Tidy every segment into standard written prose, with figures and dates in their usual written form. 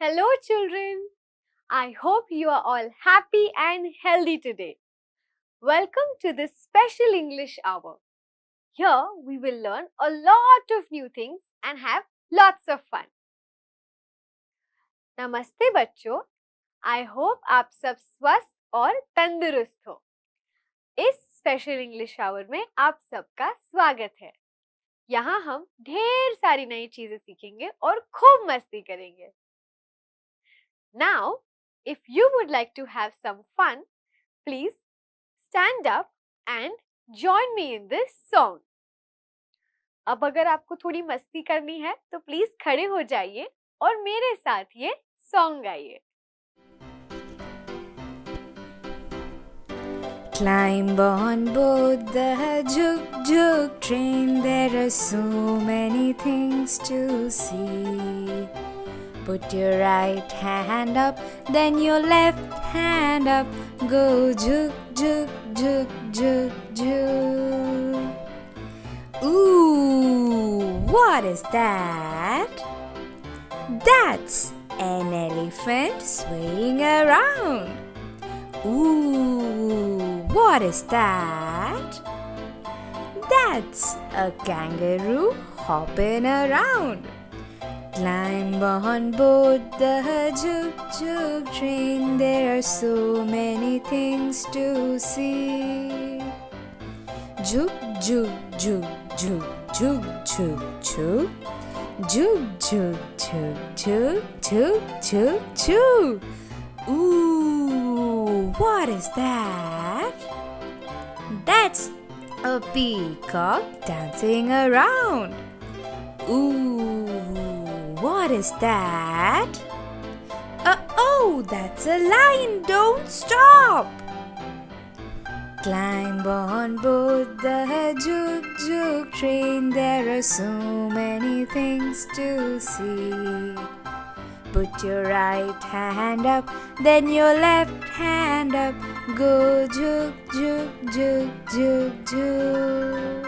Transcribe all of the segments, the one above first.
Hello children, I hope you are all happy and healthy today. Welcome to this special English hour. Here we will learn a lot of new things and have lots of fun. नमस्ते बच्चों, I hope आप सब स्वस्थ और तंदुरुस्त हो। इस special English our में आप सबका स्वागत है। यहाँ हम ढेर सारी नई चीजें सीखेंगे और खूब मस्ती करेंगे। Now, if you would like to have some fun, please stand up and join me in this song. अब अगर आपको थोड़ी मस्ती करनी है तो प्लीज खड़े हो जाइए और मेरे साथ ये सॉन्ग गाइए। Climb on board the Juk Juk train. There are so many things to see. Put your right hand up, then your left hand up. Go juk juk juk juk juk. Ooh, what is that? That's an elephant swaying around. Ooh, what is that? That's a kangaroo hopping around. Climb on board the Juk Juk train. There are so many things to see. Juk Juk Juk Juk Juk Juk Juk. Juk Juk Juk Juk Juk Juk Juk. Ooh, what is that? That's a peacock dancing around. Ooh, what is that? Oh, that's a lion. Don't stop. Climb on board the Juk Juk train. There are so many things to see. Put your right hand up, then your left hand up. Go juk juk juk juk juk.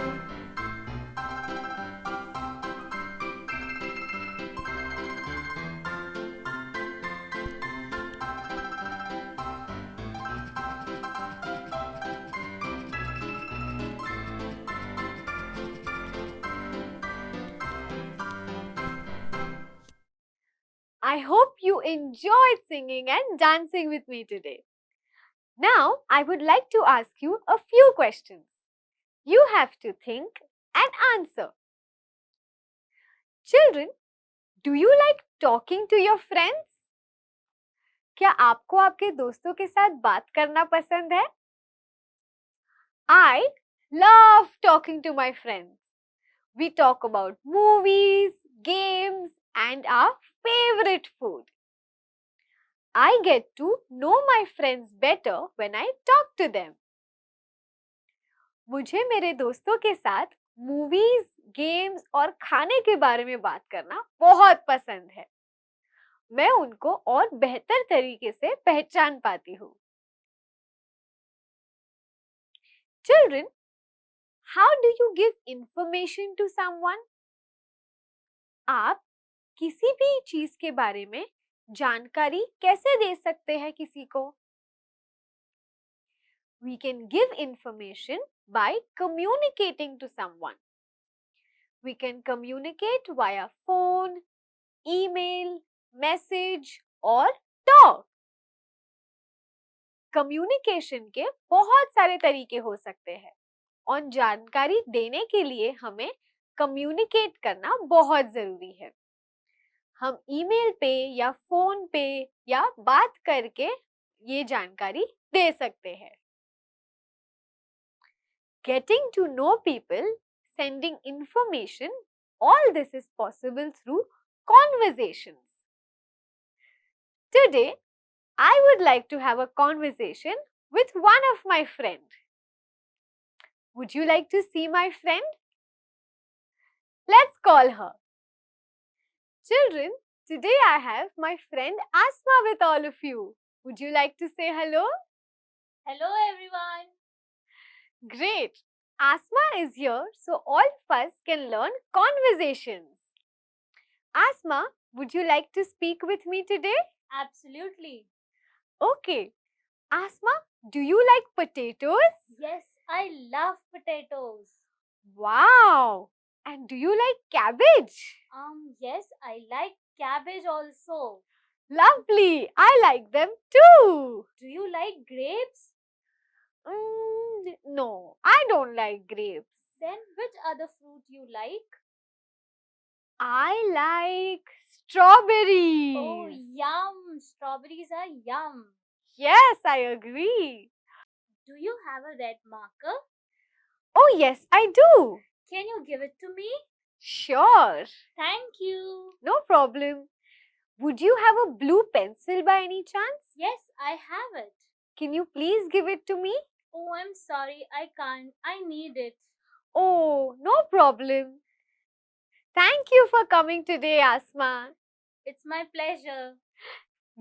I hope you enjoyed singing and dancing with me today. Now, I would like to ask you a few questions. You have to think and answer. Children, do you like talking to your friends? क्या आपको आपके दोस्तों के साथ बात करना पसंद है? I love talking to my friends. We talk about movies, games, and our favorite food. I get to know my friends better when I talk to them. मुझे मेरे दोस्तों के साथ मूवीज, गेम्स और खाने के बारे में बात करना बहुत पसंद है। मैं उनको और बेहतर तरीके से पहचान पाती हूँ। Children, how do you give information to someone? आप किसी भी चीज के बारे में जानकारी कैसे दे सकते हैं किसी को? We can give information by communicating to someone. We can communicate via phone, email, message और talk. कम्युनिकेशन के बहुत सारे तरीके हो सकते हैं और जानकारी देने के लिए हमें कम्युनिकेट करना बहुत जरूरी है। हम ईमेल पे या फोन पे या बात करके ये जानकारी दे सकते हैं। Getting to know people, sending information, all this is possible through conversations. Today, I would like to have a conversation with one of my friends. Would you like to see my friend? Let's call her. Children, today I have my friend Asma with all of you. Would you like to say hello? Hello everyone. Great. Asma is here so all of us can learn conversations. Asma, would you like to speak with me today? Absolutely. Okay. Asma, do you like potatoes? Yes, I love potatoes. Wow. And do you like cabbage? Yes, I like cabbage also. Lovely. I like them too. Do you like grapes? No, I don't like grapes. Then which other fruit you like? I like strawberries. Oh, yum. Strawberries are yum. Yes, I agree. Do you have a red marker? Oh, yes, I do. Can you give it to me? Sure. Thank you. No problem. Would you have a blue pencil by any chance? Yes, I have it. Can you please give it to me? Oh, I'm sorry. I can't. I need it. Oh, no problem. Thank you for coming today, Asma. It's my pleasure.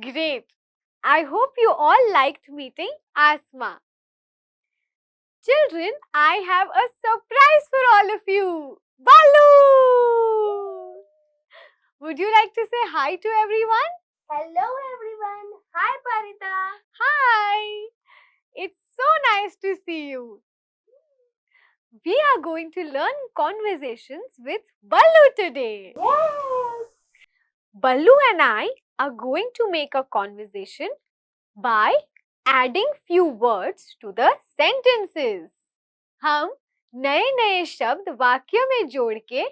Great. I hope you all liked meeting Asma. Children, I have a surprise for all of you. Balu! Would you like to say hi to everyone? Hello everyone. Hi Parita. Hi. It's so nice to see you. We are going to learn conversations with Balu today. Yes. Balu and I are going to make a conversation by adding few words to the sentences. हम नए नए शब्द वाक्य में जोड़ के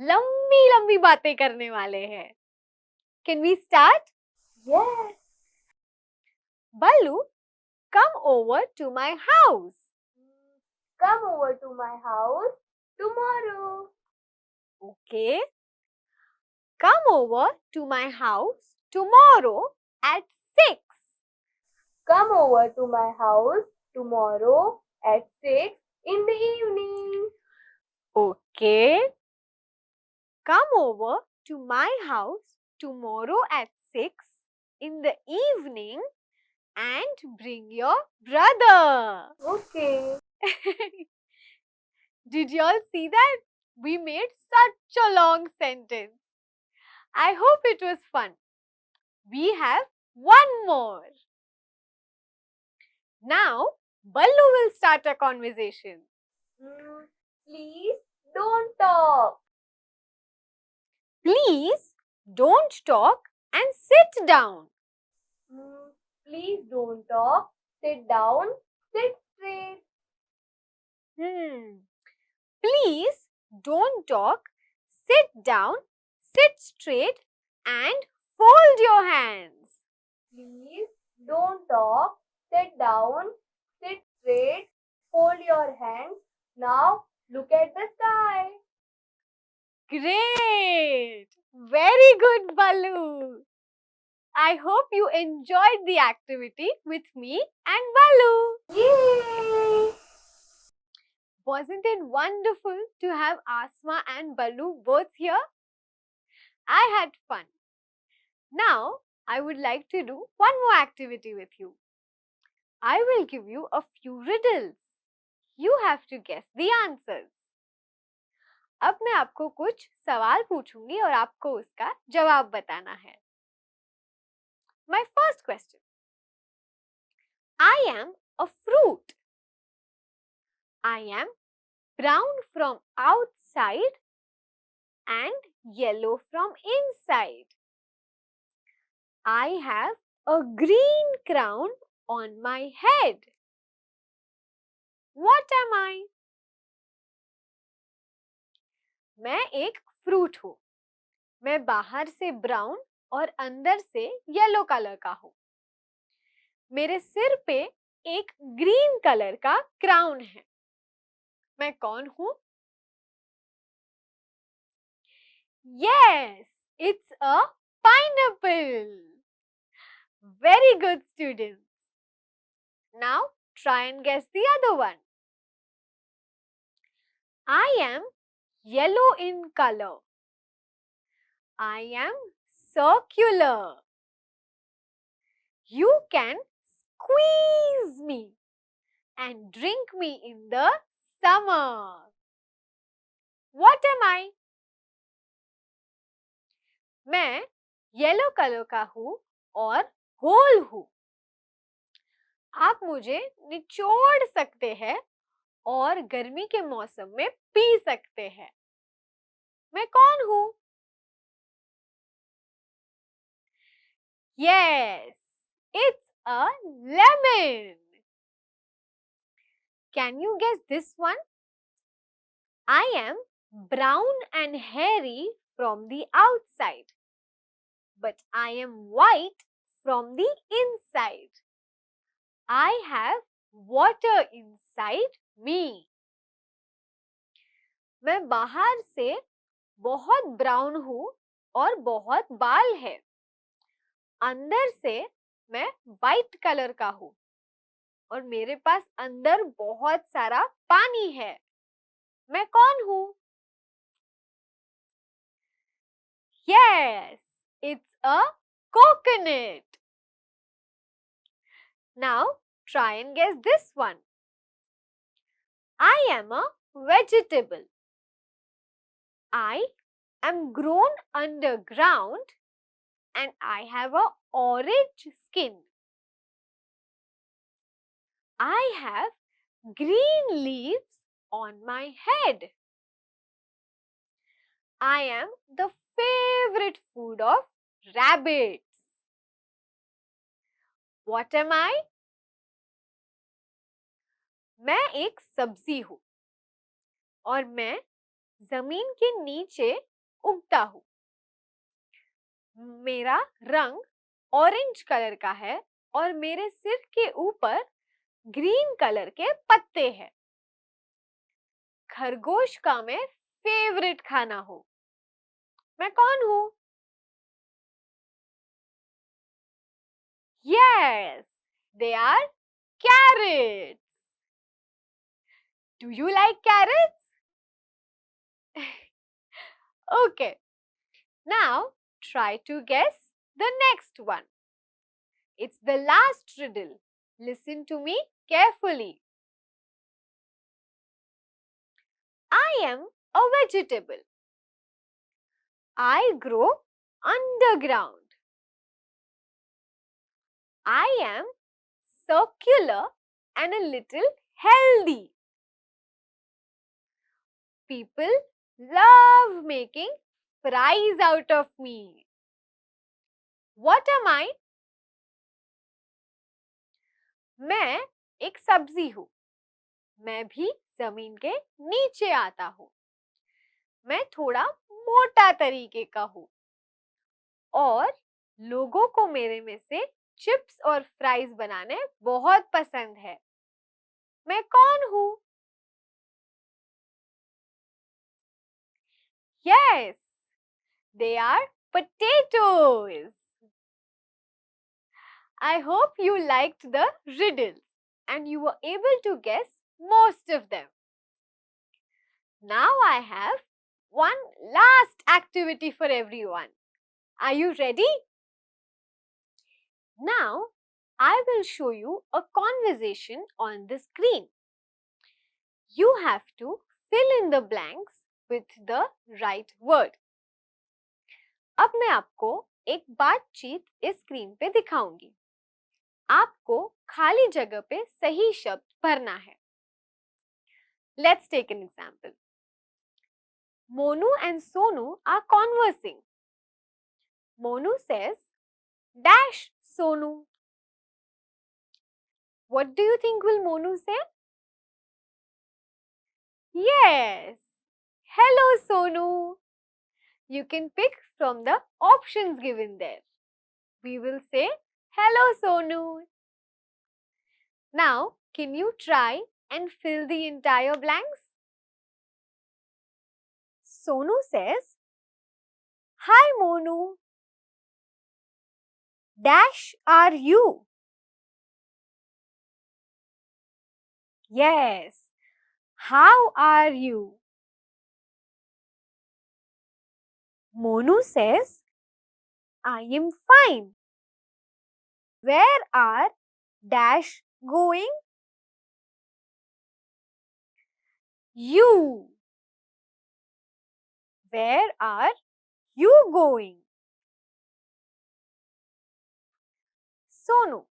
लंबी लंबी बातें करने वाले हैं. Can we start? Yes. Balu, come over to my house. Come over to my house tomorrow. Okay. Come over to my house tomorrow at 6. Come over to my house tomorrow at 6 in the evening. Okay. Come over to my house tomorrow at 6 in the evening and bring your brother. Okay. Did you all see that? We made such a long sentence. I hope it was fun. We have one more. Now, Ballu will start a conversation. Please don't talk. Please don't talk and sit down. Please don't talk. Sit down. Sit straight. Please don't talk. Sit down, sit straight and fold your hands. Please don't talk. Sit down. Sit straight. Fold your hands. Now look at the sky. Great! Very good, Balu. I hope you enjoyed the activity with me and Balu. Yay! Wasn't it wonderful to have Asma and Balu both here? I had fun. Now, I would like to do one more activity with you. I will give you a few riddles. You have to guess the answers. अब मैं आपको कुछ सवाल पूछूंगी और आपको उसका जवाब बताना है. My first question. I am a fruit. I am brown from outside and yellow from inside. I have a green crown on my head. What am I? मैं एक फ्रूट हूँ। मैं बाहर से ब्राउन और अंदर से येलो कलर का हूँ। मेरे सिर पे एक ग्रीन कलर का क्राउन है। मैं कौन हूँ? Yes, it's a pineapple. Very good, students. Now try and guess the other one. I am yellow in color. I am circular. You can squeeze me and drink me in the summer. What am I? मैं yellow colour का हूँ और गोल हूँ। आप मुझे निचोड़ सकते हैं और गर्मी के मौसम में पी सकते हैं। मैं कौन हूँ? Yes, it's a lemon. Can you guess this one? I am brown and hairy from the outside, but I am white from the inside. I have water inside me. मैं बाहर से बहुत ब्राउन हूँ और बहुत बाल है। अंदर से मैं वाइट कलर का हूँ और मेरे पास अंदर बहुत सारा पानी है। मैं कौन हूँ? Yes, it's a coconut. Now try and guess this one. I am a vegetable. I am grown underground and I have a orange skin. I have green leaves on my head. I am the favorite food of rabbits. What am I? मैं एक सब्जी हूँ और मैं जमीन के नीचे उगता हूँ। मेरा रंग ऑरेंज कलर का है और मेरे सिर के ऊपर ग्रीन कलर के पत्ते हैं। खरगोश का मैं फेवरेट खाना हूँ। मैं कौन हूँ? Yes, they are carrots. Do you like carrots? Okay, now try to guess the next one. It's the last riddle. Listen to me carefully. I am a vegetable. I grow underground. I am circular and a little healthy. People love making fries out of me. What am I? मैं एक सब्जी हूँ। मैं भी जमीन के नीचे आता हूँ। मैं थोड़ा मोटा तरीके का हूँ और लोगों को मेरे में से चिप्स और फ्राइज बनाने बहुत पसंद है। मैं कौन हूँ? Yes, they are potatoes. I hope you liked the riddles and you were able to guess most of them. Now I have one last activity for everyone. Are you ready? Now I will show you a conversation on the screen. You have to fill in the blanks with the right word. अब मैं आपको एक बातचीत इस screen पे दिखाऊंगी। आपको खाली जगह पे सही शब्द भरना है। Let's take an example. Monu and Sonu are conversing. Monu says, dash Sonu. What do you think will Monu say? Yes, Hello, Sonu. You can pick from the options given there. We will say, Hello, Sonu. Now, can you try and fill the entire blanks? Sonu says, Hi, Monu. Dash are you? Yes. How are you? Monu says, I am fine. Where are dash going? You. Where are you going? Sonu.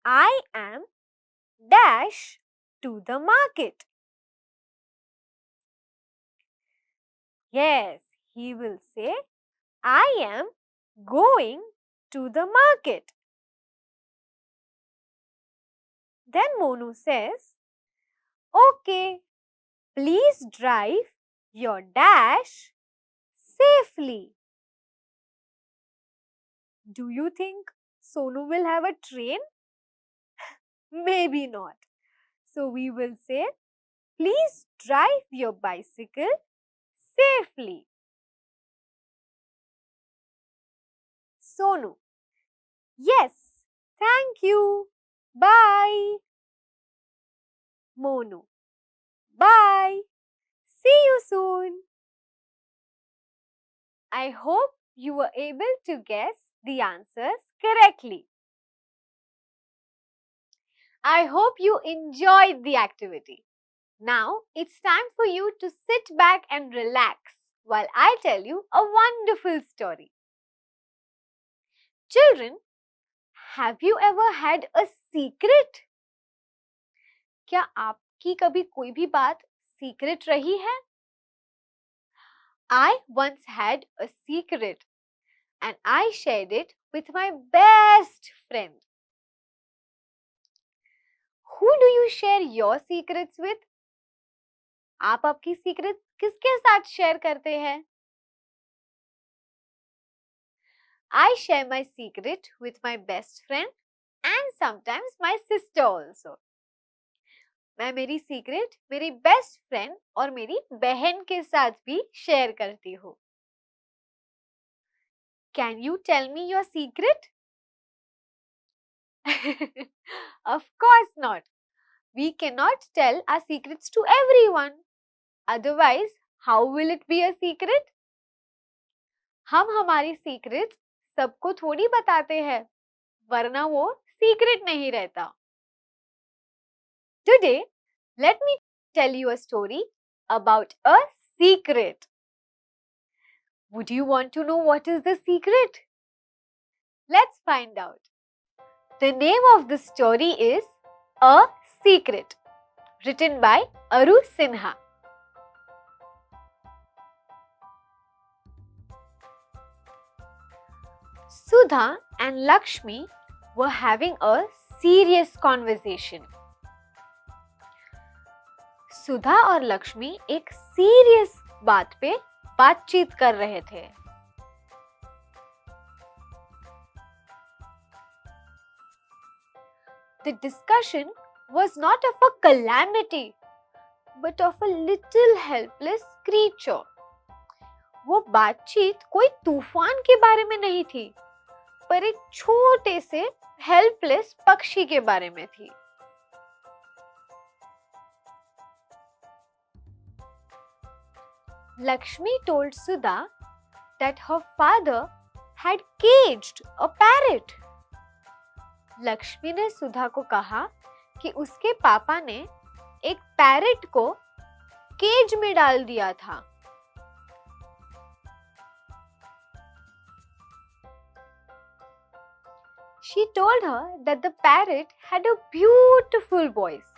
I am dash to the market. Yes, he will say, I am going to the market. Then Monu says, Okay, please drive your dash safely. Do you think Sonu will have a train? Maybe not. So we will say, please drive your bicycle safely. Sonu. Yes, thank you. Bye. Monu. Bye. See you soon. I hope you were able to guess the answers correctly. I hope you enjoyed the activity. Now it's time for you to sit back and relax while I tell you a wonderful story. Children, have you ever had a secret? क्या आपकी कभी कोई भी बात secret रही है? I once had a secret and I shared it with my best friend. Who do you share your secrets with? आप आपकी secret किसके साथ share करते हैं? I share my secret with my best friend and sometimes my sister also. मैं मेरी secret मेरी best friend और मेरी बहन के साथ भी share करती हूँ. Can you tell me your secret? Of course not. We cannot tell our secrets to everyone. Otherwise, how will it be a secret? हम हमारी secrets सबको थोड़ी बताते हैं, वरना वो secret नहीं रहता. Today, let me tell you a story about a secret. Would you want to know what is the secret? Let's find out. The name of the story is A Secret, written by Aru Sinha. Sudha and Lakshmi were having a serious conversation. सुधा और लक्ष्मी एक serious बात पे बातचीत कर रहे थे. The discussion was not of a calamity, but of a little helpless creature. वो बातचीत कोई तूफान के बारे में नहीं थी, पर एक छोटे से हेल्पलेस पक्षी के बारे में थी. Lakshmi told Sudha that her father had caged a parrot. Lakshmi ने सुधा को कहा कि उसके पापा ने एक पैरेट को केज में डाल दिया था. She told her that the parrot had a beautiful voice.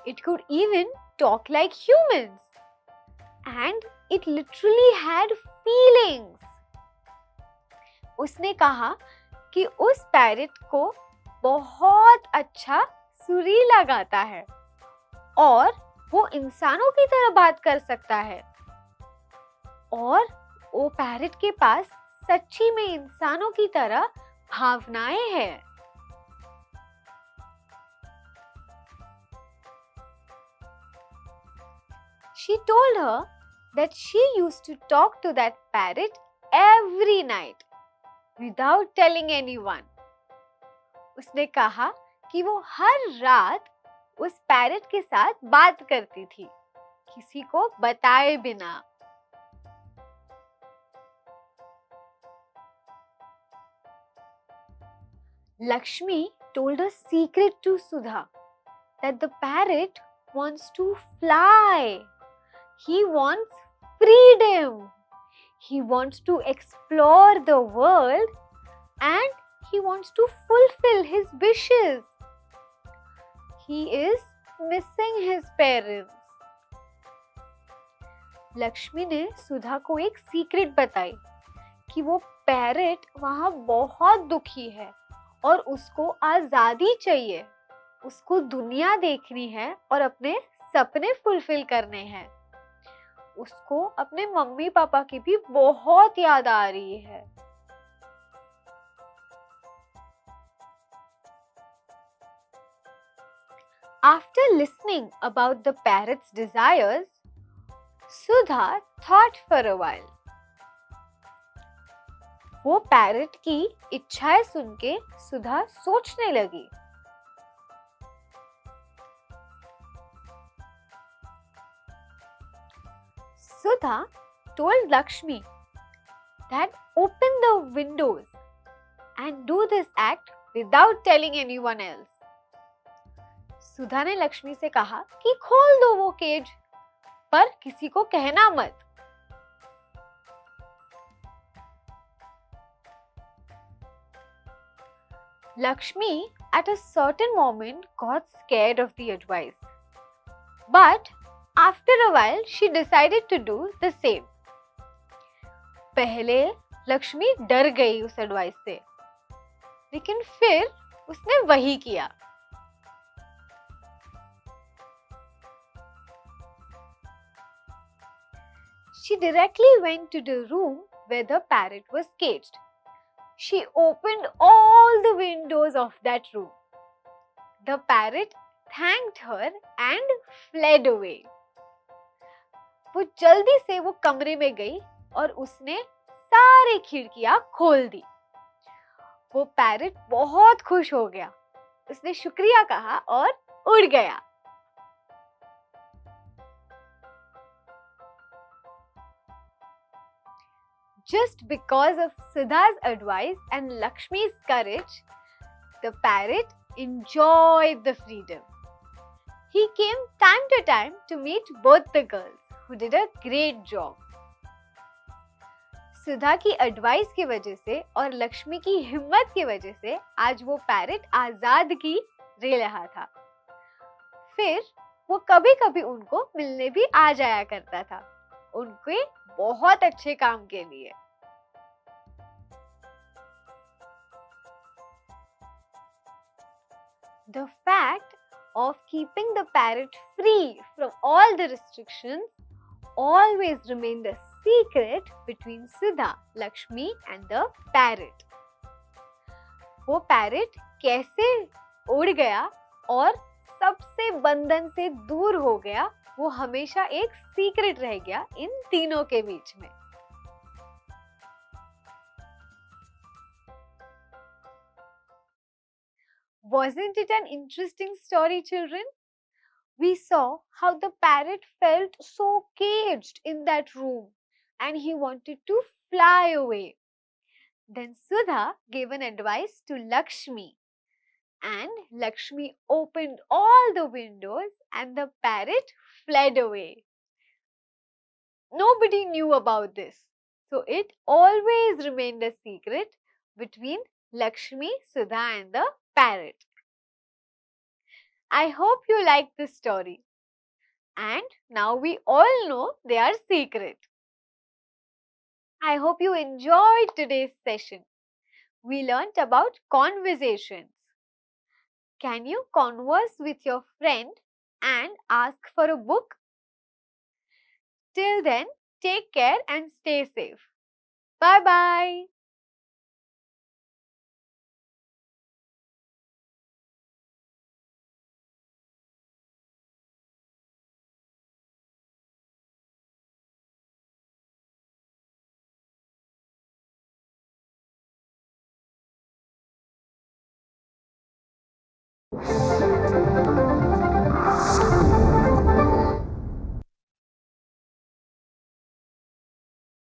It could even talk like humans. And it literally had feelings. उसने कहा कि उस पैरेट को बहुत अच्छा सुरीला गाता है और वो इंसानों की तरह बात कर सकता है और वो पैरट के पास सच्ची में इंसानों की तरह भावनाएं हैं। She told her that she used to talk to that parrot every night without telling anyone. उसने कहा कि वो हर रात उस पैरट के साथ बात करती थी, किसी को बताए बिना। Lakshmi told a secret to Sudha that the parrot wants to fly. He wants freedom. He wants to explore the world and he wants to fulfill his wishes. He is missing his parents. Lakshmi ने सुधा को एक secret बताई कि वो parrot वहां बहुत दुखी है और उसको आजादी चाहिए, उसको दुनिया देखनी है और अपने सपने फुलफिल करने हैं। उसको अपने मम्मी पापा की भी बहुत याद आ रही है। After listening about the parrot's desires, Sudha thought for a while. वो पैरट की इच्छाएं सुन के सुधा सोचने लगी। Sudha told Lakshmi that open the windows and do this act without telling anyone else. सुधा ने लक्ष्मी से कहा कि खोल दो वो केज, पर किसी को कहना मत। Lakshmi at a certain moment got scared of the advice. But after a while she decided to do the same. पहले लक्ष्मी डर गई उस एडवाइस से, लेकिन फिर उसने वही किया। She directly went to the room where the parrot was caged. She opened all the windows of that room. The parrot thanked her and fled away. वो जल्दी से वो कमरे में गई और उसने सारी खिड़कियां खोल दी। वो पैरट बहुत खुश हो गया, उसने शुक्रिया कहा और उड़ गया। Just because of Sudha's advice and Lakshmi's courage, the parrot enjoyed the freedom. He came time to time to meet both the girls, who did a great job. सुधा की एडवाइस की वजह से और लक्ष्मी की हिम्मत की वजह से आज वो पैरट आजादगी ले रहा था। फिर वो कभी-कभी उनको मिलने भी आ जाया करता था, उनके बहुत अच्छे काम के लिए। The fact of keeping the parrot free from all the restrictions always remained a secret between Sudha, Lakshmi and the parrot. वो पैरट कैसे उड़ गया और सबसे बंधन से दूर हो गया, वो हमेशा एक सीक्रेट रह गया इन तीनों के बीच में। Wasn't it an interesting story, children? We saw how the parrot felt so caged in that room and he wanted to fly away. Then Sudha gave an advice to Lakshmi and Lakshmi opened all the windows and the parrot fled away. Nobody knew about this, so it always remained a secret between Lakshmi, Sudha and the parrot. I hope you liked this story. And now we all know they are secret. I hope you enjoyed today's session. We learnt about conversations. Can you converse with your friend and ask for a book. Till then, take care and stay safe. Bye bye.